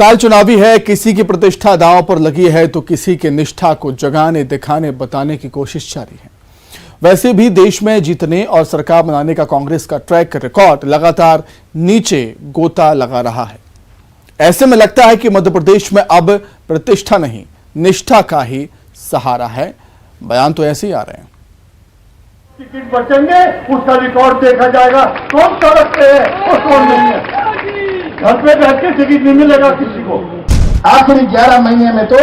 साल चुनावी है, किसी की प्रतिष्ठा दांव पर लगी है तो किसी के निष्ठा को जगाने, दिखाने, बताने की कोशिश जारी है। वैसे भी देश में जीतने और सरकार बनाने का कांग्रेस का ट्रैक रिकॉर्ड लगातार नीचे गोता लगा रहा है। ऐसे में लगता है कि मध्य प्रदेश में अब प्रतिष्ठा नहीं, निष्ठा का ही सहारा है। बयान तो ऐसे ही आ रहे हैं। टिकट बचेंगे, उसका रिकॉर्ड देखा जाएगा, कौन सड़क पे है और कौन नहीं है। घर पे बैठ के टिकट नहीं मिलेगा किसी को। आखिरी 11 महीने में तो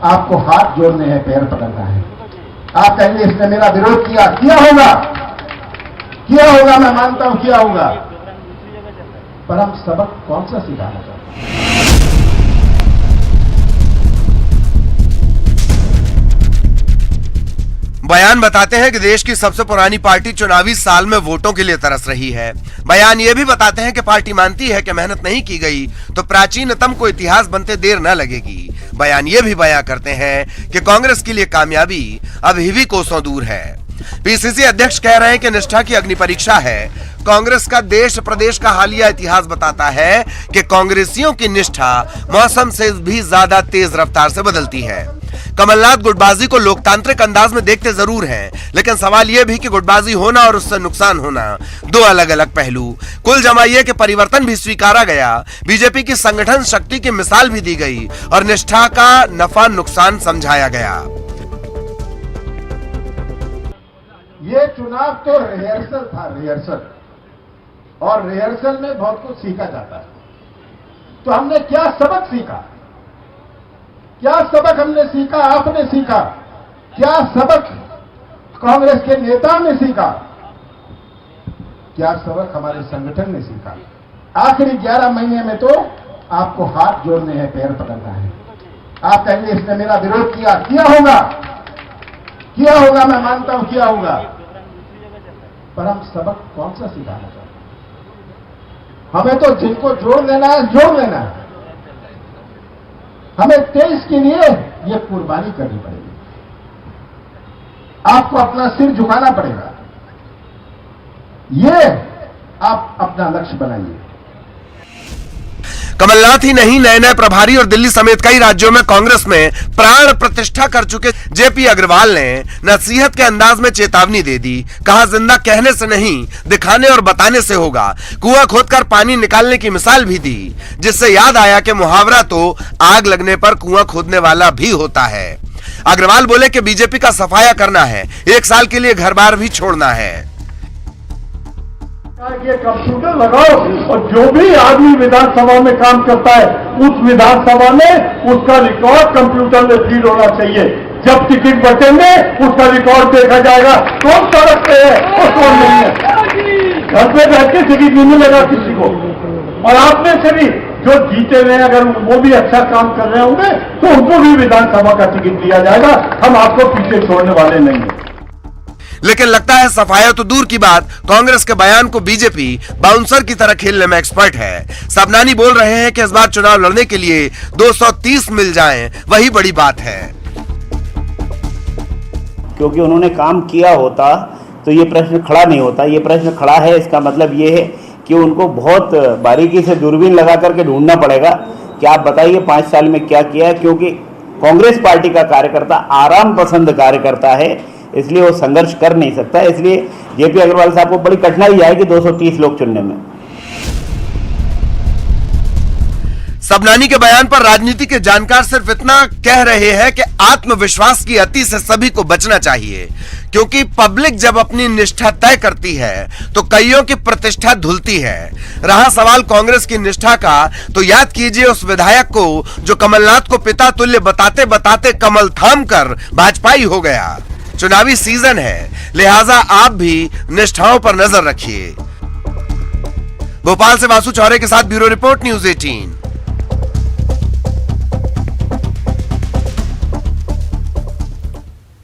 आपको हाथ जोड़ने हैं, पैर पकड़ना है। आप कहेंगे इसने मेरा विरोध किया होगा, मैं मानता हूं किया होगा, पर हम सबक कौन सा सिखाना चाहते हैं? बयान बताते हैं कि देश की सबसे पुरानी पार्टी चुनावी साल में वोटों के लिए तरस रही है। बयान ये भी बताते हैं कि पार्टी मानती है कि मेहनत नहीं की गई तो प्राचीनतम को इतिहास बनते देर न लगेगी। बयान ये भी बयां करते हैं कि कांग्रेस के लिए कामयाबी अभी भी कोसों दूर है। पीसीसी अध्यक्ष कह रहे हैं कि निष्ठा की अग्नि परीक्षा है। कांग्रेस का देश प्रदेश का हालिया इतिहास बताता है कि कांग्रेसियों की निष्ठा मौसम से भी ज्यादा तेज रफ्तार से बदलती है। कमलनाथ गुटबाजी को लोकतांत्रिक अंदाज में देखते जरूर हैं, लेकिन सवाल यह भी कि गुटबाजी होना और उससे नुकसान होना दो अलग अलग पहलू। कुल जमाइए कि परिवर्तन भी स्वीकारा गया, बीजेपी की संगठन शक्ति की मिसाल भी दी गई और निष्ठा का नफा नुकसान समझाया गया। ये चुनाव तो रिहर्सल था, रिहर्सल, और रिहर्सल में बहुत कुछ सीखा जाता है। तो हमने क्या सबक सीखा? क्या सबक हमने सीखा? आपने सीखा? क्या सबक कांग्रेस के नेताओं ने सीखा? क्या सबक हमारे संगठन ने सीखा? आखिरी 11 महीने में तो आपको हाथ जोड़ने हैं, पैर पकड़ना है। आप कहेंगे इसने मेरा विरोध किया होगा, मैं मानता हूं किया होगा, पर हम सबक कौन सा सिखाना चाहते हैं? हमें तो जिनको जोड़ लेना है। हमें देश के लिए ये कुर्बानी करनी पड़ेगी। आपको अपना सिर झुकाना पड़ेगा। ये आप अपना लक्ष्य बनाइए। कमलनाथ ही नहीं, नए नए प्रभारी और दिल्ली समेत कई राज्यों में कांग्रेस में प्राण प्रतिष्ठा कर चुके जेपी अग्रवाल ने नसीहत के अंदाज में चेतावनी दे दी। कहा जिंदा कहने से नहीं, दिखाने और बताने से होगा। कुआं खोदकर पानी निकालने की मिसाल भी दी, जिससे याद आया कि मुहावरा तो आग लगने पर कुआं खोदने वाला भी होता है। अग्रवाल बोले कि बीजेपी का सफाया करना है, 1 साल के लिए घर बार भी छोड़ना है। ये कंप्यूटर लगाओ और जो भी आदमी विधानसभा में काम करता है उस विधानसभा में उसका रिकॉर्ड कंप्यूटर में फीड होना चाहिए। जब टिकट बचेंगे उसका रिकॉर्ड देखा जाएगा, कौन सड़क पे है और कौन नहीं है। घर पे बैठ के टिकट नहीं मिलेगा किसी को। और आप में से भी जो जीते रहे, अगर वो भी अच्छा काम कर रहे होंगे तो उनको भी विधानसभा का टिकट दिया जाएगा। हम आपको पीछे छोड़ने वाले नहीं हैं। लेकिन लगता है सफाया तो दूर की बात, कांग्रेस के बयान को बीजेपी बाउंसर की तरह खेलने में एक्सपर्ट है। सबनानी बोल रहे हैं कि इस बार चुनाव लड़ने के लिए 230 मिल जाएं, वही बड़ी बात है। क्योंकि उन्होंने काम किया होता तो ये प्रश्न खड़ा नहीं होता। ये प्रश्न खड़ा है, इसका मतलब ये है कि उनको बहुत बारीकी से दूरबीन लगा करके ढूंढना पड़ेगा कि आप बताइए 5 साल में क्या किया है। क्योंकि कांग्रेस पार्टी का कार्यकर्ता आराम पसंद कार्यकर्ता है, इसलिए वो संघर्ष कर नहीं सकता। इसलिए जेपी अग्रवाल साहब को बड़ी कठिनाई आएगी 230 लोग चुनने में। सबनानी के बयान पर राजनीति के जानकार सिर्फ इतना कह रहे हैं कि आत्मविश्वास की अति से सभी को बचना चाहिए, क्योंकि पब्लिक जब अपनी निष्ठा तय करती है तो कईयों की प्रतिष्ठा धुलती है। रहा सवाल कांग्रेस की निष्ठा का, तो याद कीजिए उस विधायक को जो कमलनाथ को पिता तुल्य बताते बताते कमल थाम कर भाजपाई हो गया। चुनावी सीजन है, लिहाजा आप भी निष्ठाओं पर नजर रखिए। भोपाल से वासु चौरे के साथ ब्यूरो रिपोर्ट, न्यूज़ 18।